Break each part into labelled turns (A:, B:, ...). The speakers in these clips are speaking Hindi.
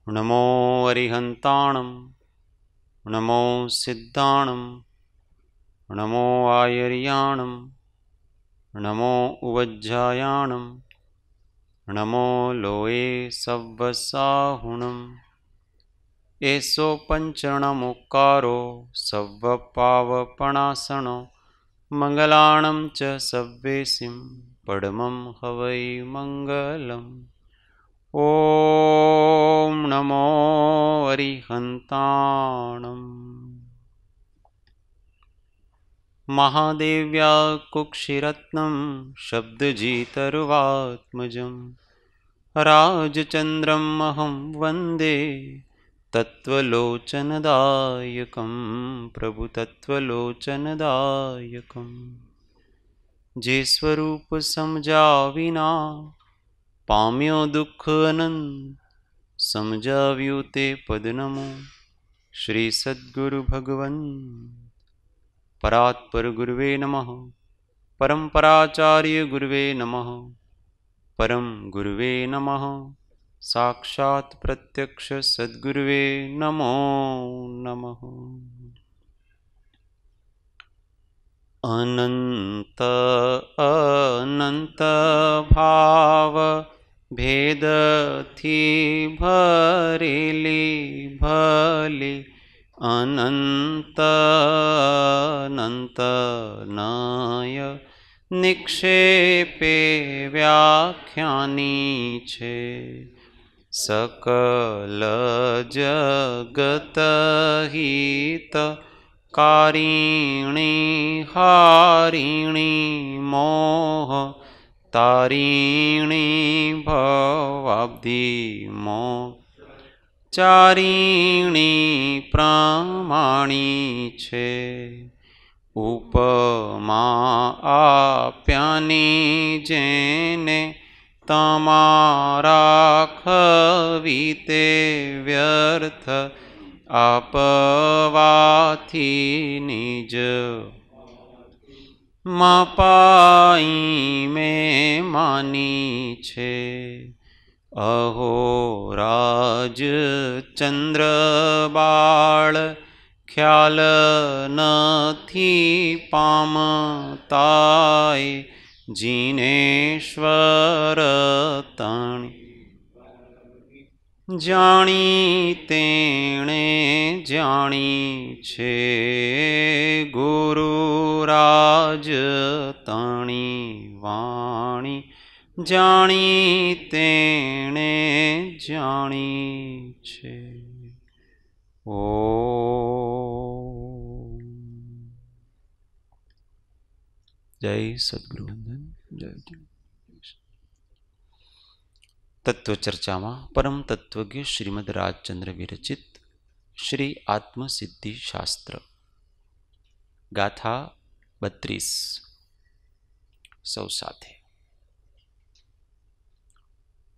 A: नमो अरिहंताणं नमो सिद्धाणं नमो आयर्याणं नमो उवज्जायाणं नमो लोये सव्वसाहुणम् एसो पंचणमुक्कारो सव्वपावपणासनो मंगलाणं च सव्वेसिं पडमं हवै मंगलम्। ओम नमो अरिहंताणम्। महादेव्या कुक्षिरत्नं शब्दजितरुवात्मजं राजचन्द्रम् अहं वन्दे तत्त्वलोचनदायकं प्रभुतत्त्वलोचनदायकं। जे स्वरूप समजा विना पाम्यो दुःख अनंत समजाव्યું તે પદ નમો શ્રી સદ્ગુરુ ભગવન પરાત્પર ગુરુવે નમઃ પરમપરાચાર્ય ગુરુવે નમઃ પરમ ગુરુવે નમઃ સાક્ષાત પ્રત્યક્ષ સદ્ગુરુવે નમો નમઃ। અનંત અનંત ભાવ भेदथी भरेली भली अनंत अनंत नय निक्षेपे व्याख्यानी छे सकल जगत हित कारिणी हारिणी मोह तारिणी भवाब्धि मो चारिणी प्रमाणी छे उपमा आप्यानी जेने तमारा खवीते व्यर्थ आपवाथी निज मापाई में मानी छे अहो राज चंद्र बाळ ख्याल नथी पामताय जिनेश्वर तणी जाणी तेणे जाणी छे गुरुराज तणी वाणी जाणी तेणे जाणी छे। ओ जय सद्गुरु वंदन जय जय। तत्वचर्चा में परम तत्वज्ञ श्रीमद राजचंद्र विरचित श्री आत्मसिद्धि शास्त्र गाथा 32 सौ साथे।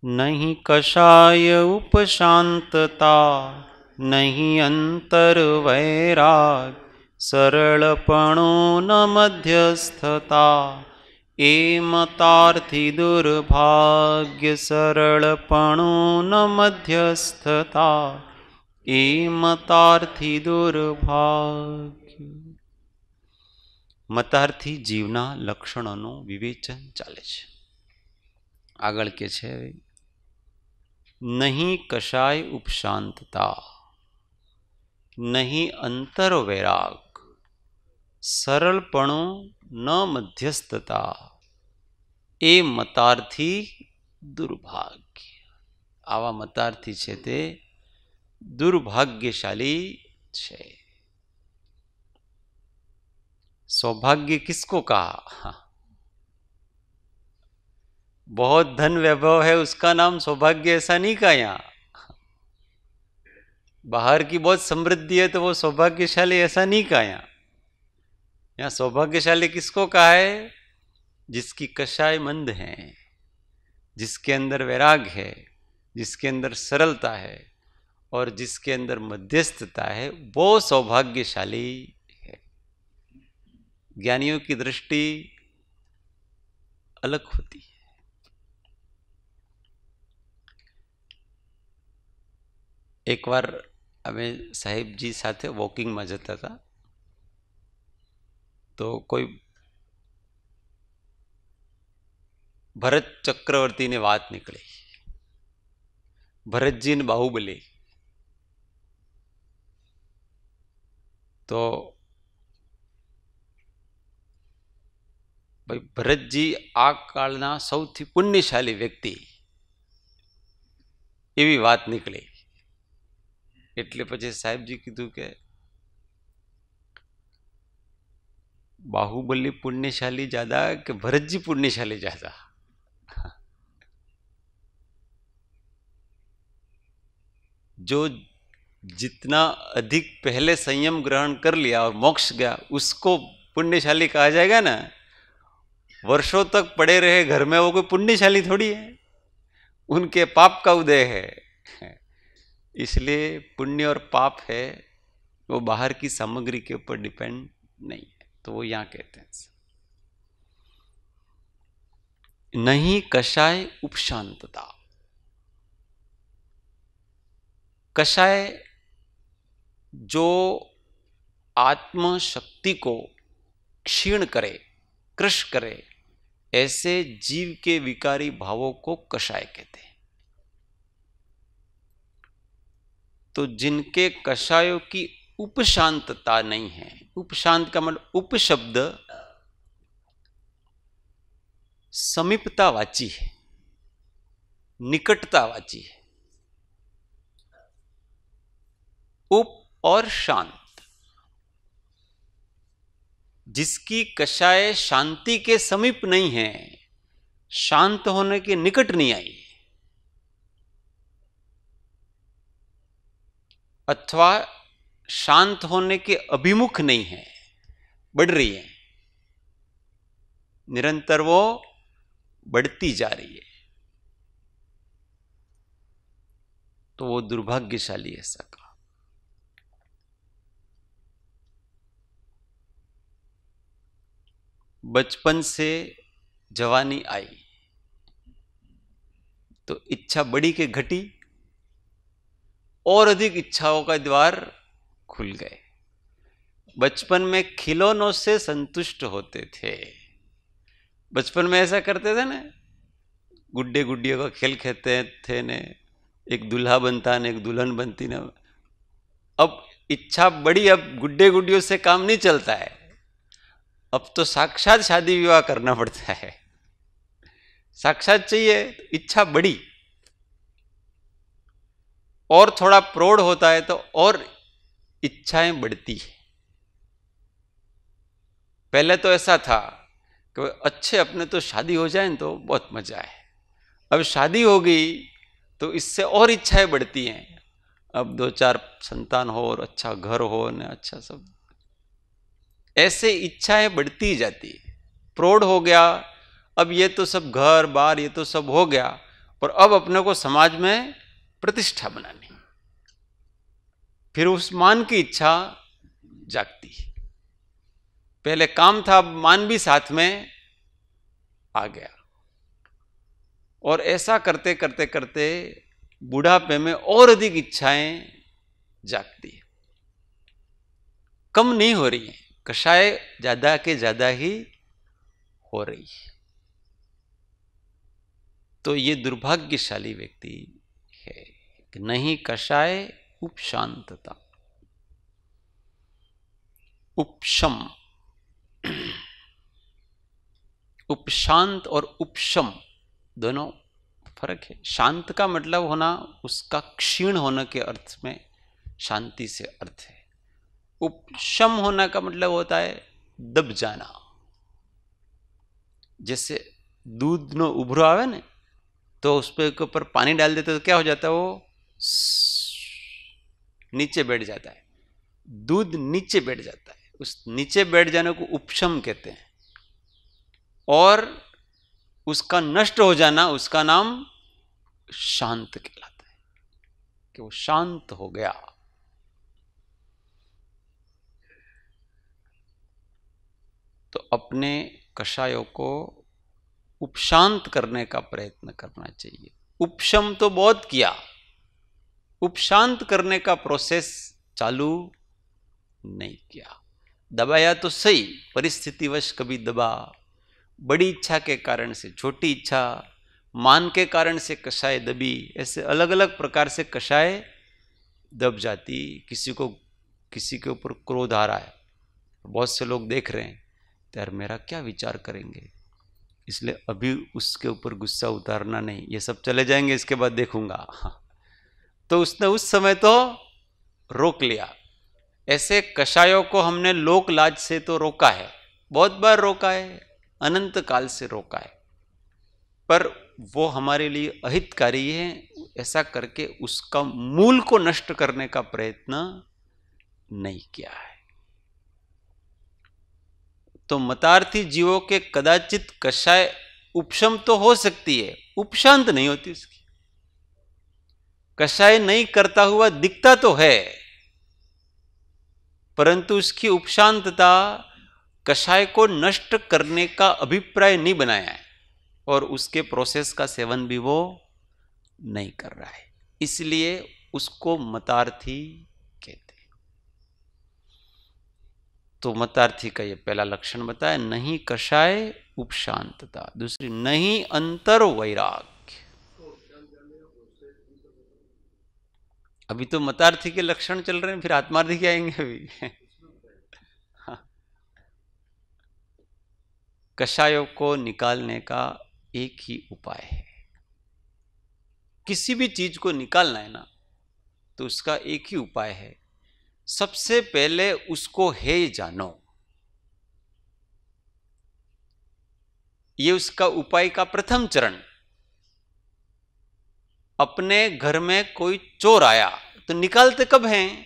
A: नहीं कषाय उपशांतता नहीं अंतर वैराग सरलपणो न मध्यस्थता ए मतार्थी दुर्भाग्य सरलपणो न मध्यस्थता ए मतार्थी दुर्भाग्य। मतार्थी जीवना लक्षणों विवेचन चाले छे। आगळ के छे नहीं कशाय उपशांतता नहीं अंतर वैराग सरलपणो न मध्यस्थता ए मतार्थी दुर्भाग्य। आवा मतार्थी छे ते दुर्भाग्यशाली छे। सौभाग्य किसको कहा? बहुत धन वैभव है उसका नाम सौभाग्य ऐसा नहीं कहा। यहाँ बाहर की बहुत समृद्धि है तो वो सौभाग्यशाली ऐसा नहीं कहा। यहाँ सौभाग्यशाली किसको कहा है? जिसकी कषाय मंद है, जिसके अंदर वैराग है, जिसके अंदर सरलता है और जिसके अंदर मध्यस्थता है, वो सौभाग्यशाली ज्ञानियों की दृष्टि अलग होती है। એકવાર અમે સાહેબજી સાથે વોકિંગમાં જતા હતા, તો કોઈ ભરત ચક્રવર્તીની વાત નીકળી, ભરતજી ને બાહુબલી. તો ભાઈ ભરતજી આ કાળના સૌથી પુણ્યશાળી વ્યક્તિ, એવી વાત નીકળી. એટલે પછી સાહેબજી કીધું કે बाहुबली पुण्यशाली ज्यादा कि भरत जी पुण्यशाली ज्यादा? जो जितना अधिक पहले संयम ग्रहण कर लिया और मोक्ष गया उसको पुण्यशाली कहा जाएगा ना। वर्षों तक पड़े रहे घर में, वो कोई पुण्यशाली थोड़ी है, उनके पाप का उदय है। इसलिए पुण्य और पाप है वो बाहर की सामग्री के ऊपर डिपेंड नहीं है। तो वो यहां कहते हैं नहीं कषाय उपशांतता। कषाय जो आत्मशक्ति को क्षीण करे, कृश करे, ऐसे जीव के विकारी भावों को कषाय कहते हैं। तो जिनके कषायों की उपशांतता नहीं है, उपशांत का मतलब उपशब्द समीपतावाची है, निकटतावाची है। उप और शांत, जिसकी कषाय शांति के समीप नहीं है, शांत होने के निकट नहीं आई, अथवा शांत होने के अभिमुख नहीं है, बढ़ रही है, निरंतर वो बढ़ती जा रही है, तो वो दुर्भाग्यशाली है। ऐसा कहा। बचपन से जवानी आई तो इच्छा बढ़ी के घटी, और अधिक इच्छाओं का द्वार खुल गए। बचपन में खिलौनों से संतुष्ट होते थे। बचपन में ऐसा करते थे ना, गुड्डे गुड्डियों का खेल खेलते थे ने, एक दूल्हा बनता ने एक दुल्हन बनती ना। अब इच्छा बढ़ी, अब गुड्डे गुड्डियों से काम नहीं चलता है, अब तो साक्षात शादी विवाह करना पड़ता है। साक्षात चाहिए, इच्छा बढ़ी, और थोड़ा प्रौढ़ होता है तो और इच्छाएं बढ़ती है। पहले तो ऐसा था कि अच्छे अपने तो शादी हो जाए तो बहुत मजा है, अब शादी हो गई तो इससे और इच्छाएं बढ़ती हैं। अब 2-4 संतान हो और अच्छा घर हो न, अच्छा सब, ऐसे इच्छाएं बढ़ती जाती है। प्रौढ़ हो गया, अब ये तो सब घर बार ये तो सब हो गया, पर अब अपने को समाज में प्रतिष्ठा बनानी, फिर उस मान की इच्छा जागती है। पहले काम था, अब मान भी साथ में आ गया, और ऐसा करते करते करते बुढ़ापे में और अधिक इच्छाएं जागती है, कम नहीं हो रही है, कषाय ज्यादा के ज्यादा ही हो रही है। तो ये दुर्भाग्यशाली व्यक्ति है कि नहीं कषाय उपशांतता। उपशम, उपशांत और उपशम दोनों फर्क है। शांत का मतलब होना उसका क्षीण होने के अर्थ में शांति से अर्थ है। उपशम होना का मतलब होता है दब जाना। जैसे दूध नो उभरो आवे ने तो उस पे के ऊपर पानी डाल देते तो क्या हो जाता है, वो नीचे बैठ जाता है, दूध नीचे बैठ जाता है। उस नीचे बैठ जाने को उपशम कहते हैं, और उसका नष्ट हो जाना उसका नाम शांत कहलाता है, कि वो शांत हो गया। तो अपने कषायों को उपशांत करने का प्रयत्न करना चाहिए। उपशम तो बहुत किया, उपशांत करने का प्रोसेस चालू नहीं किया। दबाया तो सही, परिस्थितिवश कभी दबा, बड़ी इच्छा के कारण से छोटी इच्छा, मान के कारण से कषाय दबी, ऐसे अलग अलग प्रकार से कषाय दब जाती। किसी के ऊपर क्रोध आ रहा है, बहुत से लोग देख रहे हैं, तो यार मेरा क्या विचार करेंगे, इसलिए अभी उसके ऊपर गुस्सा उतारना नहीं, ये सब चले जाएंगे इसके बाद देखूंगा। तो उसने उस समय तो रोक लिया। ऐसे कषायों को हमने लोक लाज से तो रोका है, बहुत बार रोका है, अनंत काल से रोका है, पर वो हमारे लिए अहितकारी है। ऐसा करके उसका मूल को नष्ट करने का प्रयत्न नहीं किया है। तो मतार्थी जीवों के कदाचित कषाय उपशम तो हो सकती है, उपशांत नहीं होती उसकी। कषाय नहीं करता हुआ दिखता तो है, परंतु उसकी उपशांतता कषाय को नष्ट करने का अभिप्राय नहीं बनाया है, और उसके प्रोसेस का सेवन भी वो नहीं कर रहा है, इसलिए उसको मतार्थी कहते हैं। तो मतार्थी का ये पहला लक्षण बताया, नहीं कषाय उपशांतता। दूसरी, नहीं अंतर वैराग्य। अभी तो मतार्थी के लक्षण चल रहे हैं, फिर आत्मार्थी के आएंगे अभी। हाँ। कषायों को निकालने का एक ही उपाय है। किसी भी चीज को निकालना है ना, तो उसका एक ही उपाय है, सबसे पहले उसको है जानो। ये उसका उपाय का प्रथम चरण। अपने घर में कोई चोर आया तो निकालते कब हैं?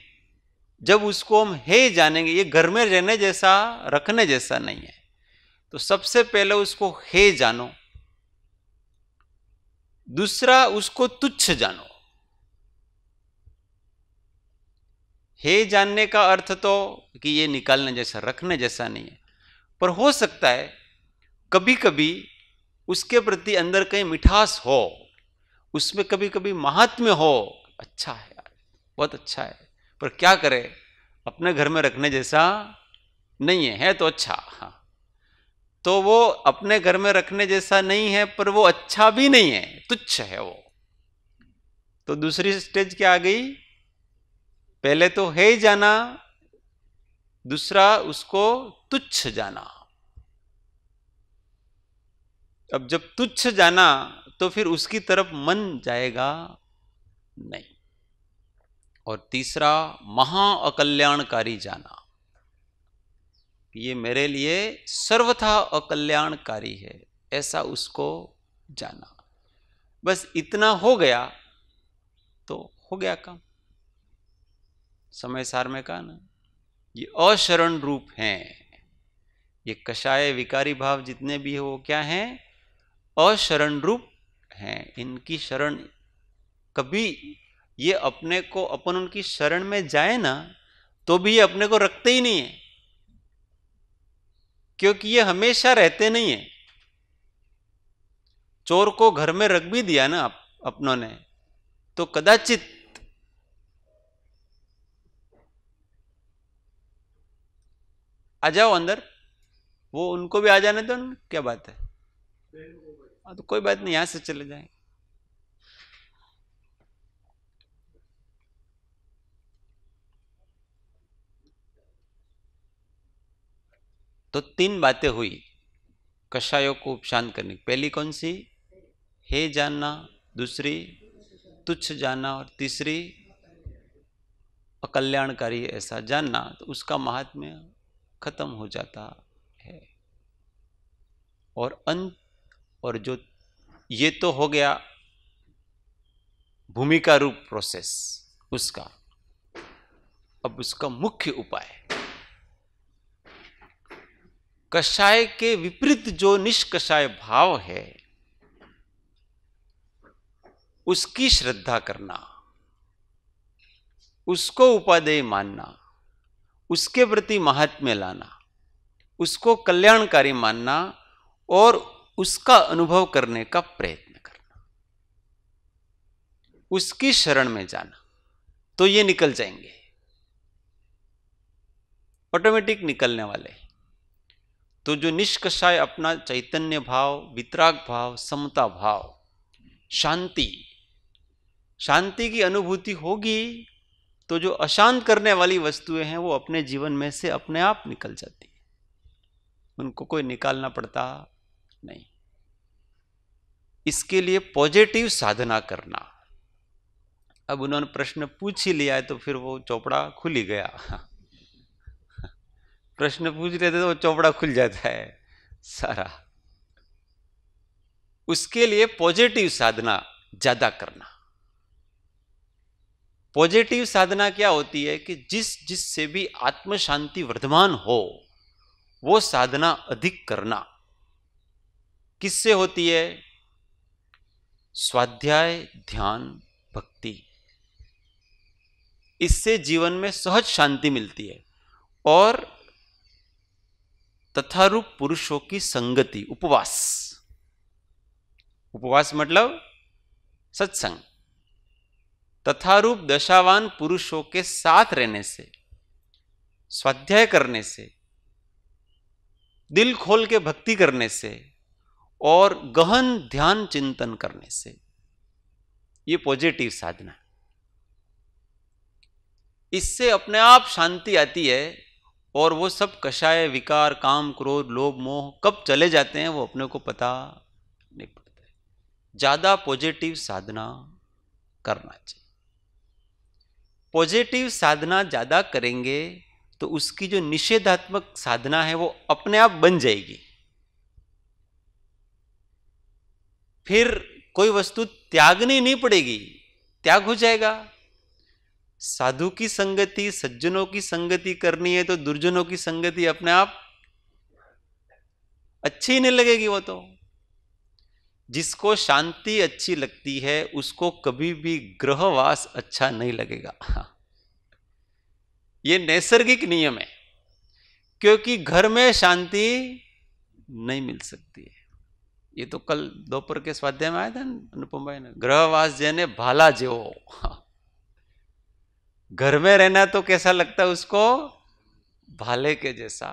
A: जब उसको हम है जानेंगे, ये घर में रहने जैसा, रखने जैसा नहीं है, तो सबसे पहले उसको है जानो। दूसरा, उसको तुच्छ जानो। है जानने का अर्थ तो कि ये निकालने जैसा, रखने जैसा नहीं है, पर हो सकता है कभी कभी उसके प्रति अंदर कहीं मिठास हो, उसमें कभी कभी महात्म्य हो, अच्छा है यार, बहुत अच्छा है, पर क्या करे, अपने घर में रखने जैसा नहीं है तो अच्छा। हाँ, तो वो अपने घर में रखने जैसा नहीं है, पर वो अच्छा भी नहीं है, तुच्छ है वो। तो दूसरी स्टेज क्या आ गई? पहले तो है जाना, दूसरा उसको तुच्छ जाना। अब जब तुच्छ जाना तो फिर उसकी तरफ मन जाएगा नहीं। और तीसरा, महा अकल्याणकारी जाना, ये मेरे लिए सर्वथा अकल्याणकारी है, ऐसा उसको जाना। बस इतना हो गया तो हो गया काम। समय सार में कहा ना, ये अशरण रूप हैं। ये कषाय विकारी भाव जितने भी हो, वो क्या हैं? अशरण रूप हैं। इनकी शरण कभी, ये अपने को, अपन उनकी शरण में जाए ना, तो भी ये अपने को रखते ही नहीं है, क्योंकि ये हमेशा रहते नहीं है। चोर को घर में रख भी दिया ना अपनों ने, तो कदाचित आ जाओ अंदर, वो उनको भी आ जाने दो, क्या बात है, तो कोई बात नहीं, यहां से चले जाएं। तो तीन बातें हुई कषायों को उपशांत करने की। पहली कौन सी? हे जानना, दूसरी तुच्छ जानना, और तीसरी अकल्याणकारी ऐसा जानना। तो उसका महात्म्य खत्म हो जाता है। और जो ये तो हो गया भूमिका रूप प्रोसेस उसका। अब उसका मुख्य उपाय, कषाय के विपरीत जो निष्कषाय भाव है, उसकी श्रद्धा करना, उसको उपादेय मानना, उसके प्रति महात्म्य लाना, उसको कल्याणकारी मानना और उसका अनुभव करने का प्रयत्न करना, उसकी शरण में जाना, तो ये निकल जाएंगे, ऑटोमेटिक निकलने वाले। तो जो निष्कषाय अपना चैतन्य भाव, वितराग भाव, समता भाव, शांति, शांति की अनुभूति होगी तो जो अशांत करने वाली वस्तुएं हैं वो अपने जीवन में से अपने आप निकल जाती है, उनको कोई निकालना पड़ता नहीं। इसके लिए पॉजिटिव साधना करना। अब उन्होंने प्रश्न पूछ ही लिया है तो फिर वो चौपड़ा खुल ही गया। प्रश्न पूछ रहे थे तो वो चौपड़ा खुल जाता है सारा। उसके लिए पॉजिटिव साधना ज्यादा करना। पॉजिटिव साधना क्या होती है कि जिससे भी आत्म शांति वर्धमान हो वो साधना अधिक करना। किससे होती है? स्वाध्याय, ध्यान, भक्ति। इससे जीवन में सहज शांति मिलती है। और तथारूप पुरुषों की संगति, उपवास, उपवास मतलब सत्संग, तथारूप दशावान पुरुषों के साथ रहने से, स्वाध्याय करने से, दिल खोल के भक्ति करने से और गहन ध्यान चिंतन करने से, ये पॉजिटिव साधना। इससे अपने आप शांति आती है और वो सब कषाय, विकार, काम, क्रोध, लोभ, मोह कब चले जाते हैं वो अपने को पता नहीं पड़ता है। ज्यादा पॉजिटिव साधना करना चाहिए। पॉजिटिव साधना ज्यादा करेंगे तो उसकी जो निषेधात्मक साधना है वो अपने आप बन जाएगी। फिर कोई वस्तु त्यागनी नहीं पड़ेगी, त्याग हो जाएगा। साधु की संगति, सज्जनों की संगति करनी है तो दुर्जनों की संगति अपने आप अच्छी नहीं लगेगी। वो तो जिसको शांति अच्छी लगती है उसको कभी भी गृहवास अच्छा नहीं लगेगा। ये नैसर्गिक नियम है, क्योंकि घर में शांति नहीं मिल सकती है। ये तो कल दोपहर के स्वाध्याय में आया था अनुपम भाई ने, गृहवास जने भाला जेवो। घर में रहना तो कैसा लगता है उसको? भाले के जैसा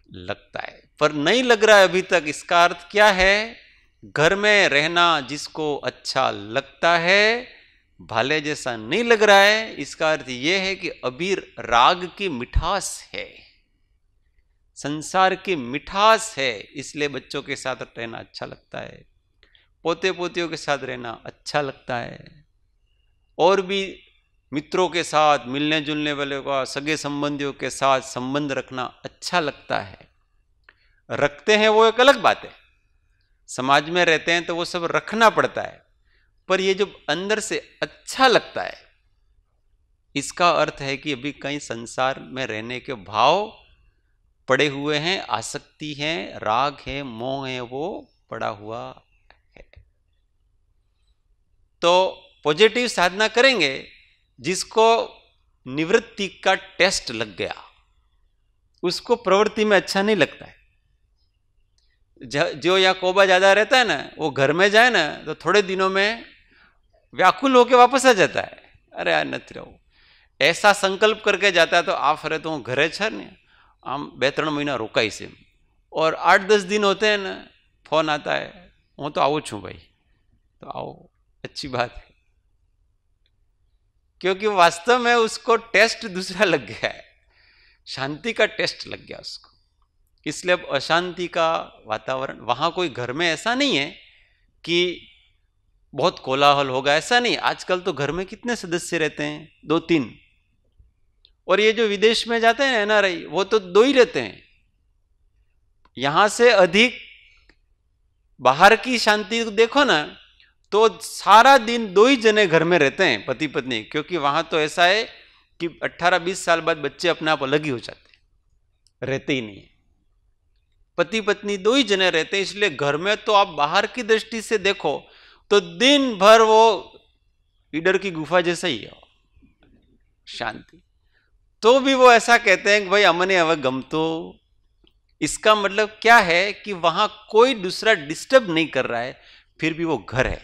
A: लगता है, पर नहीं लग रहा है अभी तक। इसका अर्थ क्या है? घर में रहना जिसको अच्छा लगता है भाले जैसा नहीं लग रहा है, इसका अर्थ यह है कि अभी राग की मिठास है, संसार की मिठास है, इसलिए बच्चों के साथ रहना अच्छा लगता है, पोते पोतियों के साथ रहना अच्छा लगता है, और भी मित्रों के साथ, मिलने जुलने वाले का, सगे संबंधियों के साथ संबंध रखना अच्छा लगता है। रखते हैं वो एक अलग बात है, समाज में रहते हैं तो वो सब रखना पड़ता है, पर ये जो अंदर से अच्छा लगता है इसका अर्थ है कि अभी कहीं संसार में रहने के भाव पड़े हुए हैं, आसक्ति है, राग है, मोह है, वो पड़ा हुआ है। तो पॉजिटिव साधना करेंगे जिसको निवृत्ति का टेस्ट लग गया, उसको प्रवृत्ति में अच्छा नहीं लगता है। जो या कोबा ज्यादा रहता है ना, वो घर में जाए ना तो थोड़े दिनों में व्याकुल होके वापस आ जाता है। अरे यार नत रहो, ऐसा संकल्प करके जाता है तो आ फरे तो घरे छे ने आम 2-3 महीना रोकाई से, और 8-10 दिन होते हैं ना, फोन आता है, हूँ तो आऊँ छू भाई, तो आओ, अच्छी बात है, क्योंकि वास्तव में उसको टेस्ट दूसरा लग गया है, शांति का टेस्ट लग गया उसको। इसलिए अब अशांति का वातावरण, वहां कोई घर में ऐसा नहीं है कि बहुत कोलाहल होगा, ऐसा नहीं। आजकल तो घर में कितने सदस्य रहते हैं? 2-3। और ये जो विदेश में जाते हैं एनआरआई, वो तो 2 ही रहते हैं। यहां से अधिक बाहर की शांति देखो ना, तो सारा दिन 2 ही जने घर में रहते हैं, पति पत्नी, क्योंकि वहां तो ऐसा है कि 18-20 साल बाद बच्चे अपने आप अलग ही हो जाते हैं, रहते ही नहीं है। पति पत्नी 2 ही जने रहते हैं, इसलिए घर में तो आप बाहर की दृष्टि से देखो तो दिन भर वो ईडर की गुफा जैसा ही है, शांति। तो भी वो ऐसा कहते हैं कि भाई अमने अब गमतो। इसका मतलब क्या है कि वहां कोई दूसरा डिस्टर्ब नहीं कर रहा है, फिर भी वो घर है।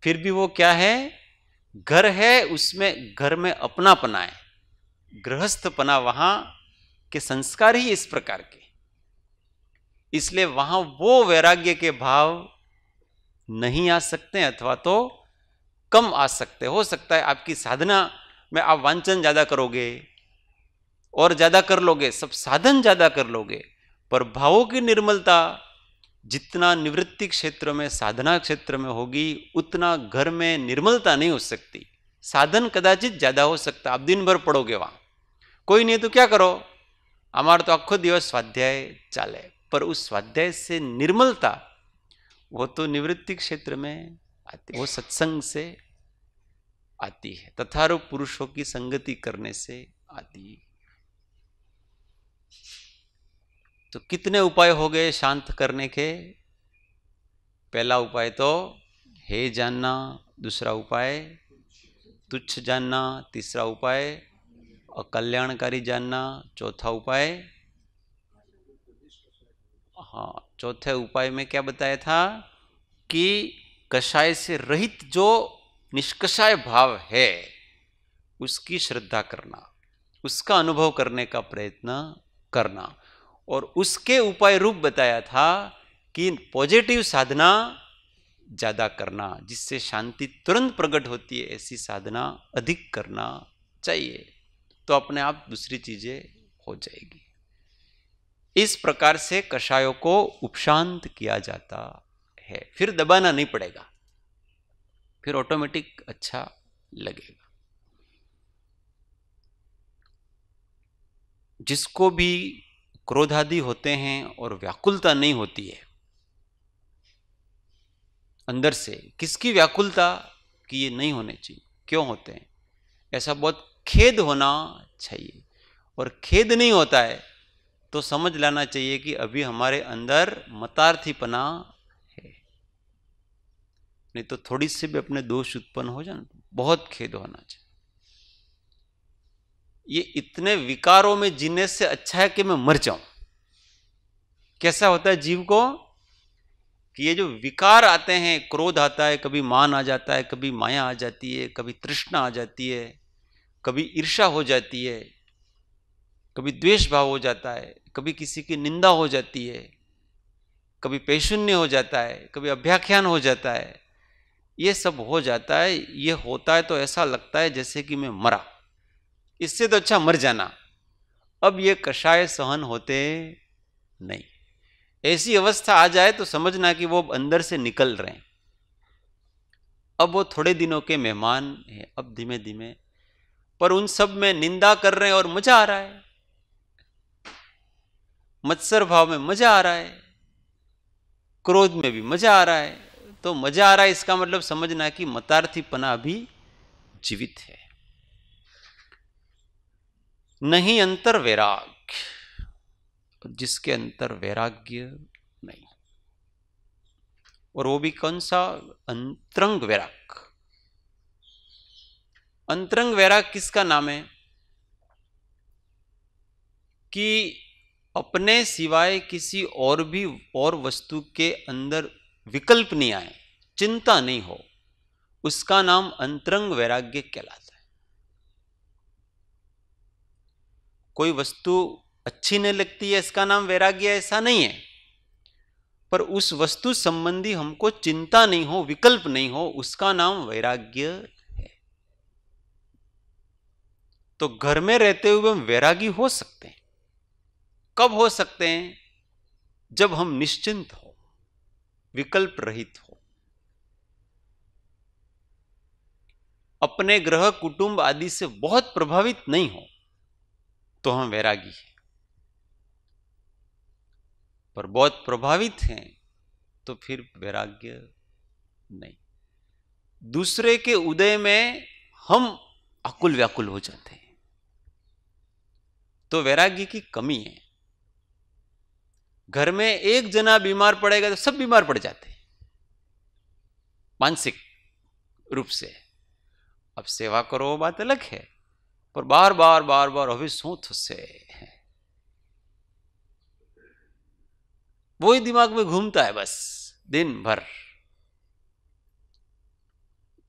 A: फिर भी वो क्या है? घर है। उसमें घर में अपनापना है, गृहस्थपना। वहां के संस्कार ही इस प्रकार के, इसलिए वहां वो वैराग्य के भाव नहीं आ सकते, अथवा तो कम आ सकते। हो सकता है आपकी साधना में आप वांछन ज्यादा करोगे और ज्यादा कर लोगे, सब साधन ज्यादा कर लोगे, पर भावों की निर्मलता जितना निवृत्ति क्षेत्र में, साधना क्षेत्र में होगी, उतना घर में निर्मलता नहीं हो सकती। साधन कदाचित ज्यादा हो सकता, आप दिन भर पढ़ोगे वहां, कोई नहीं तो क्या करो, हमारा तो आखो दिवस स्वाध्याय चाले, पर उस स्वाध्याय से निर्मलता वो तो निवृत्ति क्षेत्र में आती, वो सत्संग से आती है, तथारूप पुरुषों की संगति करने से आती है। तो कितने उपाय हो गए शांत करने के? पहला उपाय तो हे जानना, दूसरा उपाय तुच्छ जानना, तीसरा उपाय अकल्याणकारी जानना, चौथा उपाय, हाँ, चौथे उपाय में क्या बताया था कि कषाय से रहित जो निष्कषाय भाव है उसकी श्रद्धा करना, उसका अनुभव करने का प्रयत्न करना, और उसके उपाय रूप बताया था कि पॉजिटिव साधना ज्यादा करना, जिससे शांति तुरंत प्रकट होती है, ऐसी साधना अधिक करना चाहिए, तो अपने आप दूसरी चीजें हो जाएगी। इस प्रकार से कषायों को उपशांत किया जाता है, फिर दबाना नहीं पड़ेगा, फिर ऑटोमेटिक अच्छा लगेगा। जिसको भी क्रोधादि होते हैं और व्याकुलता नहीं होती है अंदर से, किसकी व्याकुलता कि ये नहीं होने चाहिए, क्यों होते हैं, ऐसा बहुत खेद होना चाहिए, और खेद नहीं होता है तो समझ लेना चाहिए कि अभी हमारे अंदर मतार्थीपना है, नहीं तो थोड़ी सी भी अपने दोष उत्पन्न हो जाए बहुत खेद होना चाहिए। ये इतने विकारों में जीने से अच्छा है कि मैं मर जाऊं। कैसा होता है जीव को कि ये जो विकार आते हैं, क्रोध आता है, कभी मान आ जाता है, कभी माया आ जाती है, कभी तृष्णा आ जाती है, कभी ईर्ष्या हो जाती है, कभी द्वेष भाव हो जाता है, कभी किसी की निंदा हो जाती है, कभी पैशून्य हो जाता है, कभी अभ्याख्यान हो जाता है, ये सब हो जाता है। ये होता है तो ऐसा लगता है जैसे कि मैं मरा, इससे तो अच्छा मर जाना। अब ये कषाय सहन होते नहीं, ऐसी अवस्था आ जाए तो समझना कि वो अंदर से निकल रहे हैं। अब वो थोड़े दिनों के मेहमान हैं, अब धीमे धीमे, पर उन सब में निंदा कर रहे हैं और मजा आ रहा है, मत्सर भाव में मजा आ रहा है, क्रोध में भी मजा आ रहा है। तो मजा आ रहा है इसका मतलब समझना कि मतार्थीपना भी जीवित है। नहीं अंतर वैराग्य, जिसके अंतर वैराग्य नहीं, और वो भी कौन सा? अंतरंग वैराग। अंतरंग वैराग किसका नाम है? कि अपने सिवाय किसी और भी और वस्तु के अंदर विकल्प नहीं आए, चिंता नहीं हो, उसका नाम अंतरंग वैराग्य कहलाता है। कोई वस्तु अच्छी नहीं लगती है इसका नाम वैराग्य ऐसा नहीं है, पर उस वस्तु संबंधी हमको चिंता नहीं हो, विकल्प नहीं हो, उसका नाम वैराग्य है। तो घर में रहते हुए हम वैरागी हो सकते हैं। कब हो सकते हैं? जब हम निश्चिंत हो, विकल्प रहित हो, अपने ग्रह कुटुंब आदि से बहुत प्रभावित नहीं हो, तो हम वैरागी हैं। पर बहुत प्रभावित हैं तो फिर वैराग्य नहीं। दूसरे के उदय में हम आकुल व्याकुल हो जाते हैं तो वैराग्य की कमी है। घर में एक जना बीमार पड़ेगा तो सब बीमार पड़ जाते हैं मानसिक रूप से। अब सेवा करो वो बात अलग है, पर बार बार बार बार अभी शू थशे वो ही दिमाग में घूमता है बस दिन भर।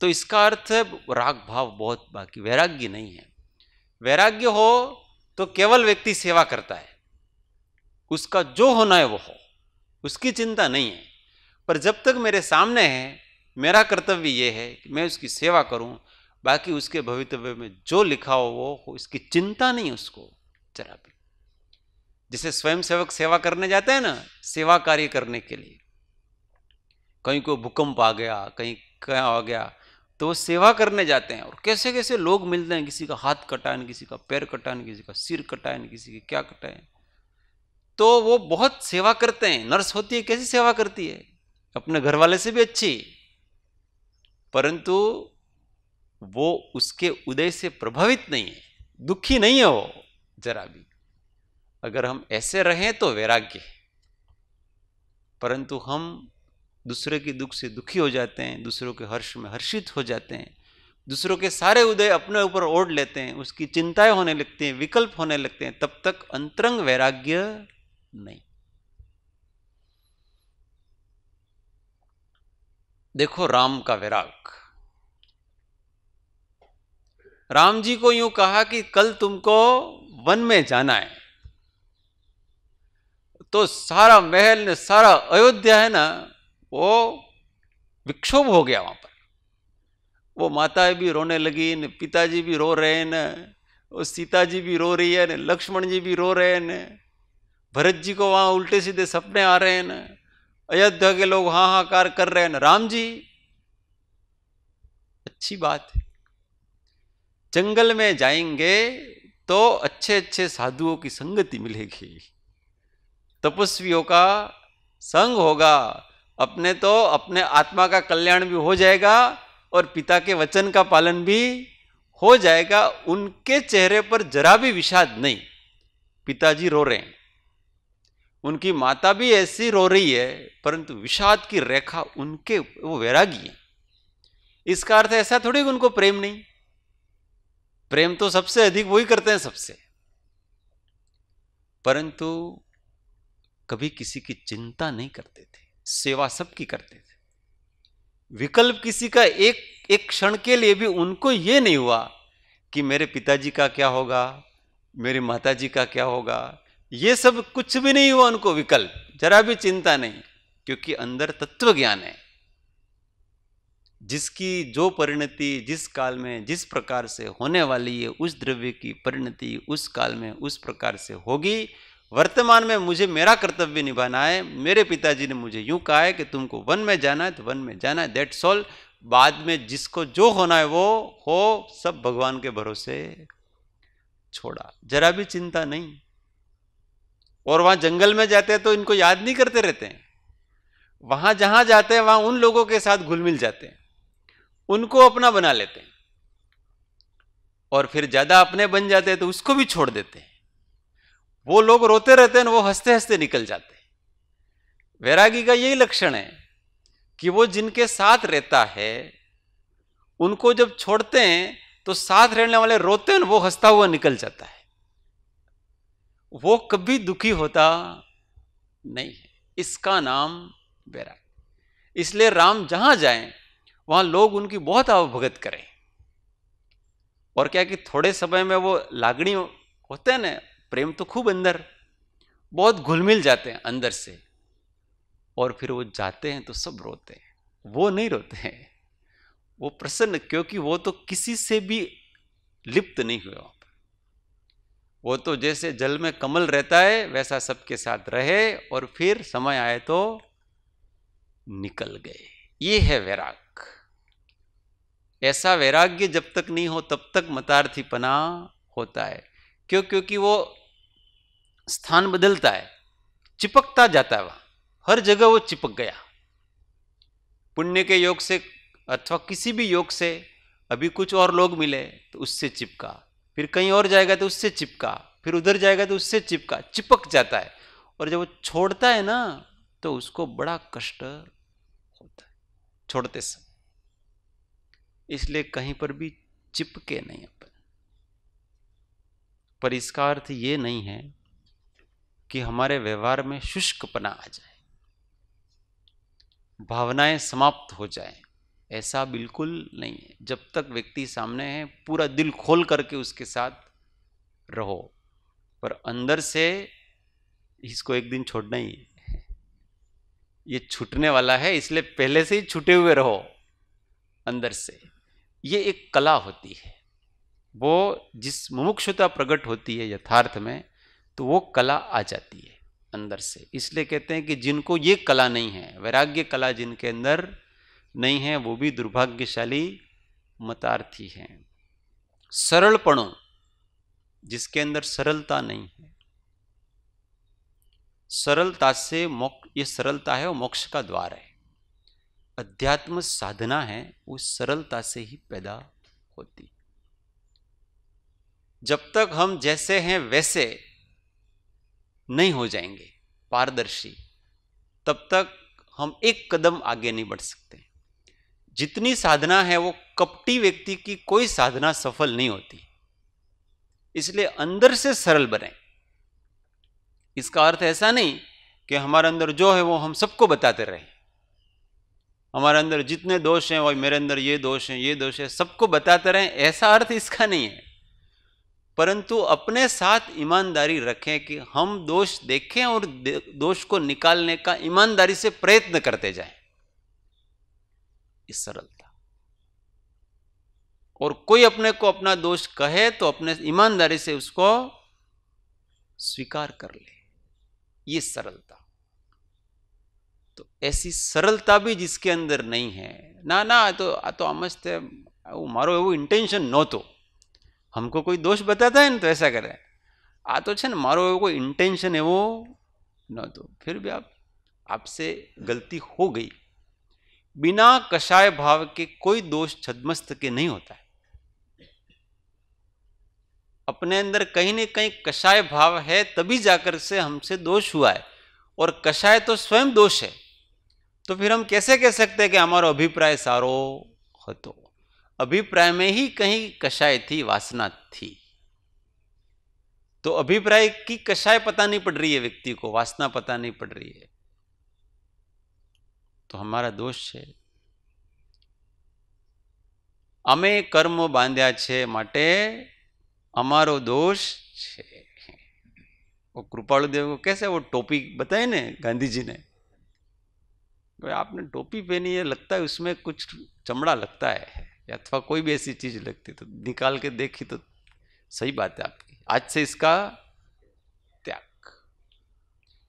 A: तो इसका अर्थ है राग भाव बहुत बाकी, वैराग्य नहीं है। वैराग्य हो तो केवल व्यक्ति सेवा करता है, उसका जो होना है वो हो, उसकी चिंता नहीं है। पर जब तक मेरे सामने है, मेरा कर्तव्य ये है कि मैं उसकी सेवा करूं, बाकी उसके भवितव्य में जो लिखा हो वो हो, इसकी चिंता नहीं उसको जरा भी। जैसे स्वयंसेवक सेवा करने जाते हैं ना, सेवा कार्य करने के लिए, कहीं को भूकंप आ गया, कहीं क्या आ गया, तो वो सेवा करने जाते हैं और कैसे कैसे लोग मिलते हैं, किसी का हाथ कटाएं, किसी का पैर कटाएं, किसी का सिर कटाएं, किसी की क्या कटाएं, तो वो बहुत सेवा करते हैं। नर्स होती है, कैसी सेवा करती है, अपने घर वाले से भी अच्छी, परंतु वो उसके उदय से प्रभावित नहीं है, दुखी नहीं है वो जरा भी। अगर हम ऐसे रहें तो वैराग्य है, परंतु हम दूसरे के दुख से दुखी हो जाते हैं, दूसरों के हर्ष में हर्षित हो जाते हैं, दूसरों के सारे उदय अपने ऊपर ओढ़ लेते हैं, उसकी चिंताएं होने लगती हैं, विकल्प होने लगते हैं, तब तक अंतरंग वैराग्य नहीं। देखो राम का वैराग, राम जी को यूं कहा कि कल तुमको वन में जाना है, तो सारा महल ने, सारा अयोध्या है ना, वो विक्षोभ हो गया। वहां पर वो माताएं भी रोने लगी ने, पिताजी भी रो रहे हैं न, वो सीता जी भी रो रही है न, लक्ष्मण जी भी रो रहे हैं न, भरत जी को वहां उल्टे सीधे सपने आ रहे हैं न, अयोध्या के लोग हाहाकार कर रहे हैं न। राम जी, अच्छी बात है, जंगल में जाएंगे तो अच्छे अच्छे साधुओं की संगति मिलेगी, तपस्वियों का संग होगा, अपने तो अपने आत्मा का कल्याण भी हो जाएगा और पिता के वचन का पालन भी हो जाएगा। उनके चेहरे पर जरा भी विषाद नहीं, पिताजी रो रहे हैं, उनकी माता भी ऐसी रो रही है, परंतु विषाद की रेखा उनके, वो वैरागी है। इसका अर्थ ऐसा थोड़ी कि उनको प्रेम नहीं, प्रेम तो सबसे अधिक वही करते हैं सबसे, परंतु कभी किसी की चिंता नहीं करते थे, सेवा सबकी करते थे। विकल्प किसी का एक एक क्षण के लिए भी उनको यह नहीं हुआ कि मेरे पिताजी का क्या होगा, मेरी माताजी का क्या होगा, ये सब कुछ भी नहीं हुआ उनको, विकल्प जरा भी चिंता नहीं, क्योंकि अंदर तत्व ज्ञान है। जिसकी जो परिणति जिस काल में जिस प्रकार से होने वाली है, उस द्रव्य की परिणति उस काल में उस प्रकार से होगी। वर्तमान में मुझे मेरा कर्तव्य निभाना है, मेरे पिताजी ने मुझे यूं कहा है कि तुमको वन में जाना है तो वन में जाना है, दैट्स ऑल। बाद में जिसको जो होना है वो हो, सब भगवान के भरोसे छोड़ा, जरा भी चिंता नहीं। और वहां जंगल में जाते हैं तो इनको याद नहीं करते रहते हैं, वहां जहां जाते हैं वहां उन लोगों के साथ घुल मिल जाते हैं, उनको अपना बना लेते हैं, और फिर ज्यादा अपने बन जाते हैं तो उसको भी छोड़ देते हैं। वो लोग रोते रहते हैं, वो हंसते हंसते निकल जाते हैं। वैरागी का यही लक्षण है कि वो जिनके साथ रहता है उनको जब छोड़ते हैं तो साथ रहने वाले रोते हैं, वो हंसता हुआ निकल जाता है, वो कभी दुखी होता नहीं है। इसका नाम वैराग। इसलिए राम जहां जाएं वहां लोग उनकी बहुत आवभगत करें। और क्या कि थोड़े समय में वो लागणी होते हैं ना, प्रेम तो खूब अंदर, बहुत घुल मिल जाते हैं अंदर से, और फिर वो जाते हैं तो सब रोते हैं। वो नहीं रोते हैं, वो प्रसन्न, क्योंकि वो तो किसी से भी लिप्त नहीं हुए। वो तो जैसे जल में कमल रहता है वैसा सबके साथ रहे, और फिर समय आए तो निकल गए। ये है वैराग। ऐसा वैराग्य जब तक नहीं हो तब तक मतार्थीपना होता है। क्यों? क्योंकि वो स्थान बदलता है, चिपकता जाता है, वहां हर जगह वो चिपक गया। पुण्य के योग से अथवा किसी भी योग से अभी कुछ और लोग मिले तो उससे चिपका, फिर कहीं और जाएगा तो उससे चिपका, फिर उधर जाएगा तो उससे चिपका, चिपक जाता है। और जब वो छोड़ता है ना तो उसको बड़ा कष्ट होता है छोड़ते समय। इसलिए कहीं पर भी चिपके नहीं अपन। पर इसका अर्थ ये नहीं है कि हमारे व्यवहार में शुष्कपना आ जाए, भावनाएं समाप्त हो जाएं। ऐसा बिल्कुल नहीं है। जब तक व्यक्ति सामने है पूरा दिल खोल करके उसके साथ रहो, पर अंदर से इसको एक दिन छोड़ना ही है। ये छूटने वाला है, इसलिए पहले से ही छूटे हुए रहो अंदर से। ये एक कला होती है, वो जिस मुमुक्षुता प्रकट होती है यथार्थ में, तो वो कला आ जाती है अंदर से। इसलिए कहते हैं कि जिनको ये कला नहीं है, वैराग्य कला जिनके अंदर नहीं है, वो भी दुर्भाग्यशाली मतार्थी हैं। सरलपणों, जिसके अंदर सरलता नहीं है, सरलता से मोक्ष, ये सरलता है वो मोक्ष का द्वार है। अध्यात्म साधना है वो सरलता से ही पैदा होती। जब तक हम जैसे हैं वैसे नहीं हो जाएंगे पारदर्शी, तब तक हम एक कदम आगे नहीं बढ़ सकते। जितनी साधना है वो कपटी व्यक्ति की कोई साधना सफल नहीं होती। इसलिए अंदर से सरल बने। इसका अर्थ ऐसा नहीं कि हमारे अंदर जो है वो हम सबको बताते रहें। हमारे अंदर जितने दोष हैं, वही मेरे अंदर ये दोष हैं, ये दोष है, सबको बताते रहें, ऐसा अर्थ इसका नहीं है। परंतु अपने साथ ईमानदारी रखें कि हम दोष देखें और दोष को निकालने का ईमानदारी से प्रयत्न करते जाएं। इस सरलता। और कोई अपने को अपना दोष कहे तो अपने ईमानदारी से उसको स्वीकार कर ले, ये सरलता। तो ऐसी सरलता भी जिसके अंदर नहीं है, ना ना तो आमस्ते मारो एवं इंटेंशन नहोतो, हमको कोई दोष बताता है ना तो ऐसा करे, आ तो छे ने मारो एवो कोई इंटेंशन एवो नहोतो, फिर भी आपसे गलती हो गई। बिना कषाय भाव के कोई दोष छद्मस्त के नहीं होता है। अपने अंदर कहीं न कहीं कषाय भाव है, तभी जाकर से हमसे दोष हुआ है। और कषाय तो स्वयं दोष है, तो फिर हम कैसे कह सकते हैं कि हमारा अभिप्राय सारो હતો? अभिप्राय में ही कहीं कषाय थी, वासना थी। तो अभिप्राय की कषाय पता नहीं पड़ रही है व्यक्ति को, वासना पता नहीं पड़ रही है, तो हमारा दोष है। अमे कर्म बांध्या छे माटे अमारो दोष छे। वो कृपालु देव को कैसे वो टोपी बताए ने गांधी जी ने, आपने टोपी पहनी है, लगता है उसमें कुछ चमड़ा लगता है, अथवा कोई भी ऐसी चीज लगती, तो निकाल के देखी तो सही बात है आपकी, आज से इसका त्याग।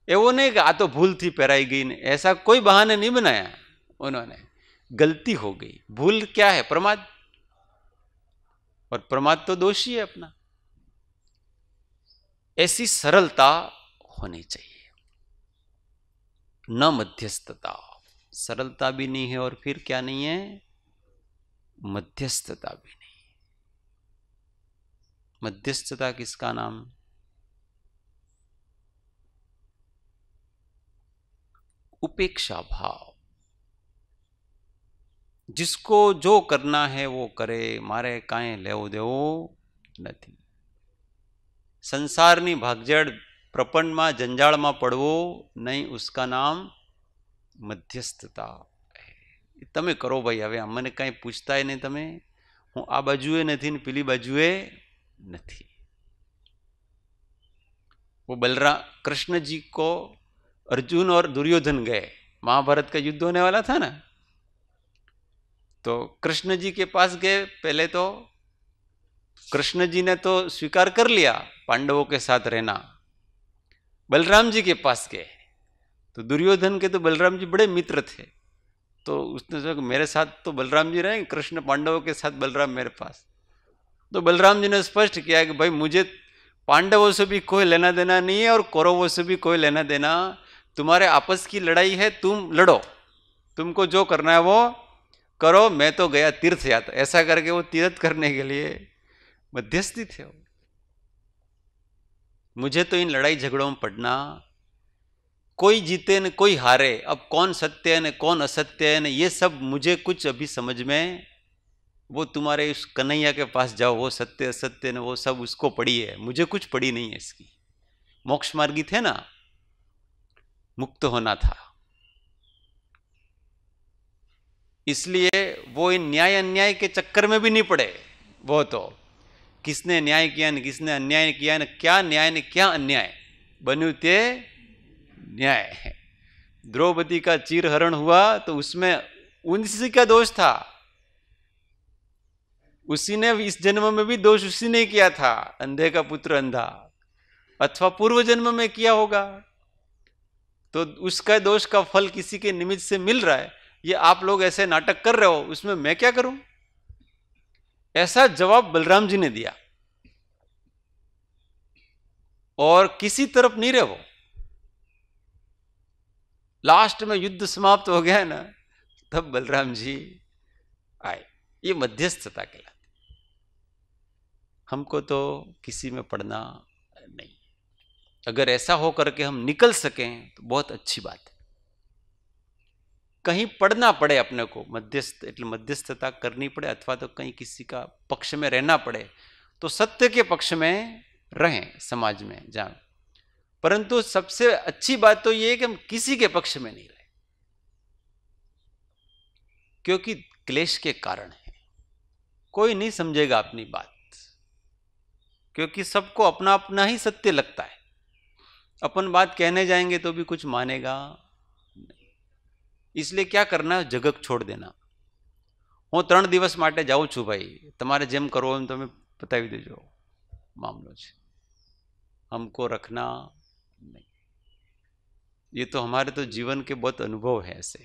A: एवो नहीं कि आ तो भूल थी पहराई गई ने, ऐसा कोई बहाने नहीं बनाया उन्होंने। गलती हो गई। भूल क्या है? प्रमाद, और प्रमाद तो दोषी है अपना। ऐसी सरलता होनी चाहिए, न मध्यस्थता। सरलता भी नहीं है और फिर क्या नहीं है? मध्यस्थता भी नहीं। मध्यस्थता किसका नाम? उपेक्षा भाव। जिसको जो करना है वो करे, मारे कांई लेवो देवो नहीं। संसारनी भागजड़ प्रपंच में जंजाल में पड़वो नहीं, उसका नाम मध्यस्थता है। तमे करो भाई, हवे अमने कई पूछता है नहीं, तमे हूँ आ बाजुए नहीं ने पीली बाजुए नहीं। वो बलराम कृष्ण जी को अर्जुन और दुर्योधन गए, महाभारत का युद्ध होने वाला था ना, तो कृष्ण जी के पास गए। पहले तो कृष्ण जी ने तो स्वीकार कर लिया पांडवों के साथ रहना। बलराम जी के पास गए तो दुर्योधन के तो बलराम जी बड़े मित्र थे, तो उसने सोचा मेरे साथ तो बलराम जी रहेंगे, कृष्ण पांडवों के साथ बलराम मेरे पास। तो बलराम जी ने स्पष्ट किया कि भाई मुझे पांडवों से भी कोई लेना देना नहीं है और कौरवों से भी कोई लेना देना। तुम्हारे आपस की लड़ाई है, तुम लड़ो, तुमको जो करना है वो करो, मैं तो गया तीर्थ यात्रा। ऐसा करके वो तीर्थ करने के लिए मध्यस्थी थे। मुझे तो इन लड़ाई झगड़ों में पड़ना, कोई जीते न कोई हारे, अब कौन सत्य है न कौन असत्य है न, ये सब मुझे कुछ अभी समझ में वो तुम्हारे उस कन्हैया के पास जाओ, वो सत्य असत्य ने वो सब उसको पड़ी है, मुझे कुछ पड़ी नहीं है इसकी। मोक्ष मार्गी थे ना, मुक्त होना था, इसलिए वो इन न्याय अन्याय के चक्कर में भी नहीं पड़े। वो तो किसने न्याय किया न किसने अन्याय किया न, क्या न्याय ने क्या अन्याय बन्यु ते न्याय। द्रौपदी का चीरहरण हुआ तो उसमें उसी का दोष था, उसी ने इस जन्म में भी दोष उसी ने किया था, अंधे का पुत्र अंधा, अथवा पूर्व जन्म में किया होगा, तो उसका दोष का फल किसी के निमित्त से मिल रहा है। ये आप लोग ऐसे नाटक कर रहे हो, उसमें मैं क्या करूं? ऐसा जवाब बलराम जी ने दिया, और किसी तरफ नहीं रहे वो। लास्ट में युद्ध समाप्त हो गया ना, तब बलराम जी आए। ये मध्यस्थता कहलाती। हमको तो किसी में पड़ना नहीं। अगर ऐसा हो करके हम निकल सकें तो बहुत अच्छी बात है। कहीं पढ़ना पड़े अपने को, मध्यस्थ એટલે मध्यस्थता करनी पड़े, अथवा तो कहीं किसी का पक्ष में रहना पड़े, तो सत्य के पक्ष में रहें, समाज में जाएं। परंतु सबसे अच्छी बात तो ये है कि हम किसी के पक्ष में नहीं रहे, क्योंकि क्लेश के कारण है। कोई नहीं समझेगा अपनी बात, क्योंकि सबको अपना अपना ही सत्य लगता है। अपन बात कहने जाएंगे तो भी कुछ मानेगा नहीं। इसलिए क्या करना, जगत छोड़ देना। હું 3 દિવસ માટે જાઉં છું ભાઈ, તમારે જેમ કરવો એમ તમે બતાવી દેજો, मामलो છે। हमको रखना नहीं। ये तो हमारे तो जीवन के बहुत अनुभव है ऐसे।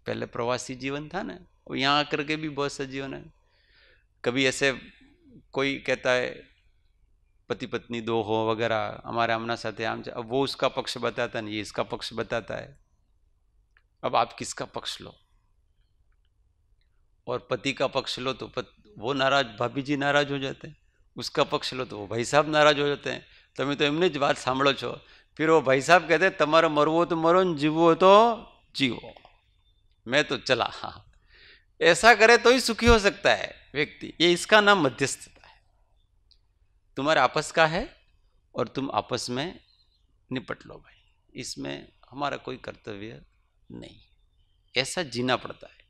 A: पहले प्रवासी जीवन था ना, और यहाँ आकर के भी बहुत सा जीवन है। कभी ऐसे कोई कहता है पति पत्नी दो हो वगैरह, हमारे आमना साथे आम, अब वो उसका पक्ष बताता नहीं, ये इसका पक्ष बताता है। अब आप किसका पक्ष लो? और पति का पक्ष लो तो वो नाराज, भाभी जी नाराज हो जाते हैं। उसका पक्ष लो तो वो भाई साहब नाराज हो जाते हैं। તમે તો એમની જ વાત સાંભળો છો। फिर वो भाई साहब कहते हैं તમારે मरवो तो मरो, जीवो तो जीवो, मैं तो चला। हाँ, ऐसा करे तो ही सुखी हो सकता है व्यक्ति। ये इसका नाम मध्यस्थता है। तुम्हारा आपस का है और तुम आपस में निपट लो भाई, इसमें हमारा कोई कर्तव्य नहीं। ऐसा जीना पड़ता है।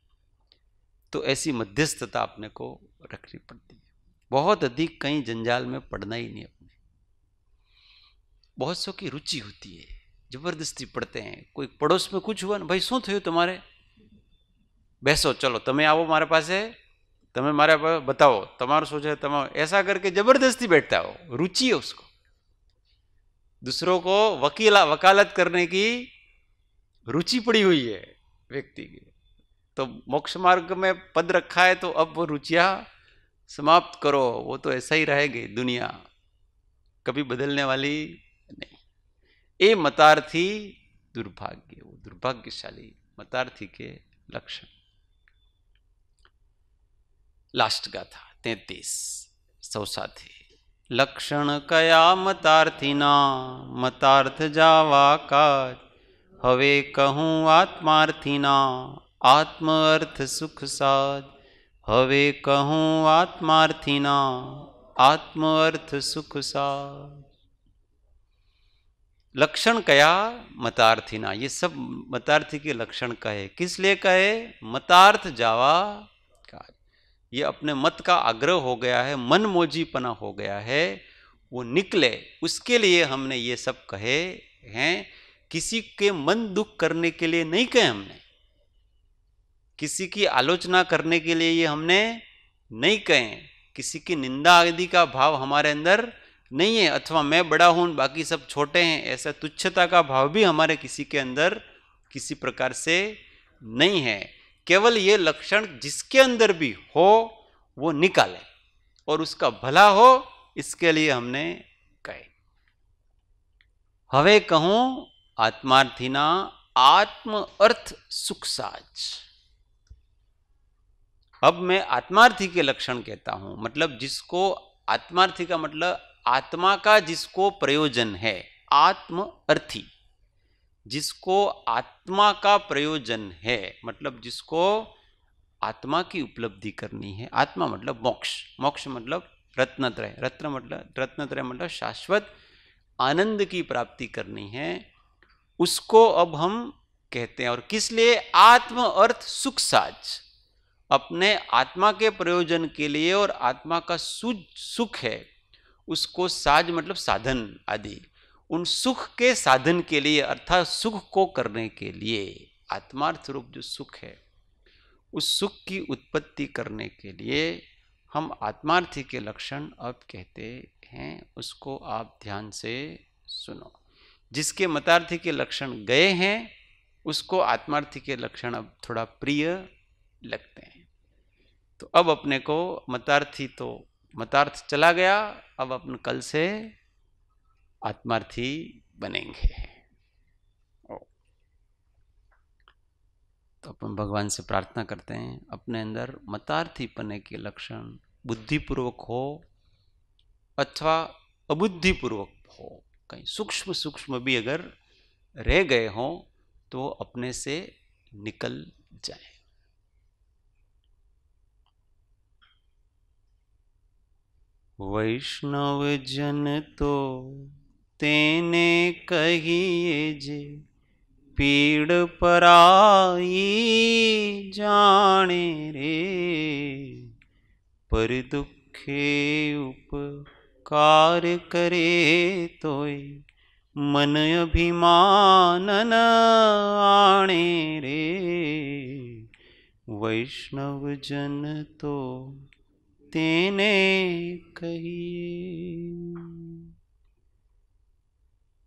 A: तो ऐसी मध्यस्थता अपने को रखनी पड़ती है। बहुत अधिक कहीं जंजाल में पड़ना ही नहीं। अपने बहुत सौ की रुचि होती है, जबरदस्ती पड़ते हैं। कोई पड़ोस में कुछ हुआ ना, भाई શું થયું તમારે, બેસો, चलो તમે आओ मारे पास है, તમે मारे बताओ તમારું શું છે, તમે ऐसा करके जबरदस्ती बैठता हो। रुचि है उसको, दूसरों को वकालत करने की रुचि पड़ी हुई है व्यक्ति की। तो मोक्ष मार्ग में पद रखा है, तो अब वो रुचियां समाप्त करो। वो तो ऐसा ही रहेगी दुनिया, कभी बदलने वाली नहीं। ये मतार्थी दुर्भाग्य, वो दुर्भाग्यशाली मतार्थी के लक्षण। लास्ट गाथा 33 सौ साथी। लक्षण कया मतार्थीना, मतार्थ जावा काज, हवे कहूँ आत्मार्थीना, आत्म अर्थ सुख साध। हवे कहूँ आत्मार्थीना, आत्म अर्थ सुख साध। लक्षण कया मतार्थीना, ये सब मतार्थी के लक्षण कहे। किस लिए कहे? मतार्थ जावा काज। ये अपने मत का आग्रह हो गया है, मन मोजीपना हो गया है, वो निकले उसके लिए हमने ये सब कहे हैं। किसी के मन दुख करने के लिए नहीं कहे हमने, किसी की आलोचना करने के लिए ये हमने नहीं कहे, किसी की निंदा आदि का भाव हमारे अंदर नहीं है, अथवा मैं बड़ा हूं बाकी सब छोटे हैं, ऐसा तुच्छता का भाव भी हमारे किसी के अंदर किसी प्रकार से नहीं है। केवल ये लक्षण जिसके अंदर भी हो वो निकाले और उसका भला हो, इसके लिए हमने कहे। हवे कहूं आत्मार्थीना, आत्म अर्थ सुख साज। अब मैं आत्मार्थी के लक्षण कहता हूं, मतलब जिसको आत्मार्थी का मतलब आत्मा का जिसको प्रयोजन है, आत्म अर्थी जिसको आत्मा का प्रयोजन है, मतलब जिसको आत्मा की उपलब्धि करनी है। आत्मा मतलब मोक्ष, मोक्ष मतलब रत्नत्रय, रत्नत्रय मतलब शाश्वत आनंद की प्राप्ति करनी है। उसको अब हम कहते हैं, और किस लिए? आत्म अर्थ सुख साज, अपने आत्मा के प्रयोजन के लिए, और आत्मा का सुख है उसको साज मतलब साधन आदि, उन सुख के साधन के लिए, अर्थात सुख को करने के लिए, आत्मार्थ रूप जो सुख है उस सुख की उत्पत्ति करने के लिए हम आत्मार्थी के लक्षण अब कहते हैं। उसको आप ध्यान से सुनो। जिसके मतार्थी के लक्षण गए हैं उसको आत्मार्थी के लक्षण अब थोड़ा प्रिय लगते हैं। तो अब अपने को मतार्थी तो मतार्थ चला गया, अब अपन कल से आत्मार्थी बनेंगे। तो अपन भगवान से प्रार्थना करते हैं अपने अंदर मतार्थी पने के लक्षण बुद्धिपूर्वक हो अथवा अबुद्धिपूर्वक हो, कहीं सूक्ष्म सूक्ष्म भी अगर रह गए हों तो अपने से निकल जाए। वैष्णव जन तो तेने कहिए जे पीड़ पराई जाने रे, पर दुखे उपकार करे तोय मन अभिमानन आणे रे। वैष्णव जन तो तेने कहिए।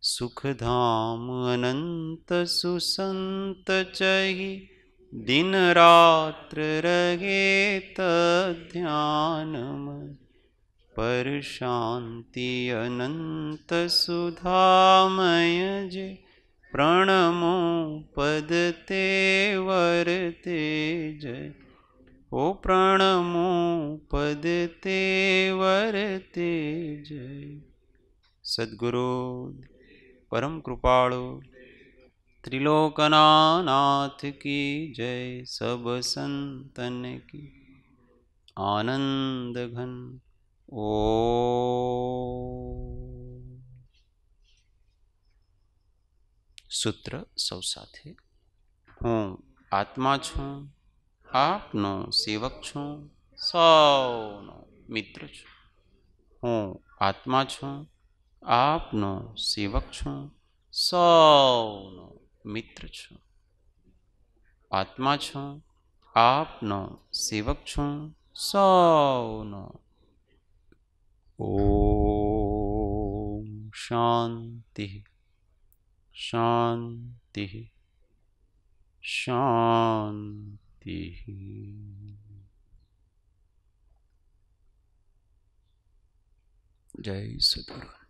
A: सुखधाम अनंत सुसंत चहि दिन रात्र रहे तध्यानम, पर शांति अनंत सुधामय जे प्रणमो पद ते वरते जय। ओ प्रणमो पद ते वरते जय। सद्गुरु परम कृपाळु त्रिलोकनाथ की जय। सब संतन की आनंद घन। ओ सूत्र सौ साथे। हूँ आत्मा छूँ, आपनो सेवक छूँ, सौनो मित्र छूँ। हूँ आत्मा छूँ, आपनो सेवक छूँ, सौनो मित्र छूँ। आत्मा छूँ, आपनो सेवक छूँ, सौनो। ओम शांति शांति शांति। जय सद्गुरु।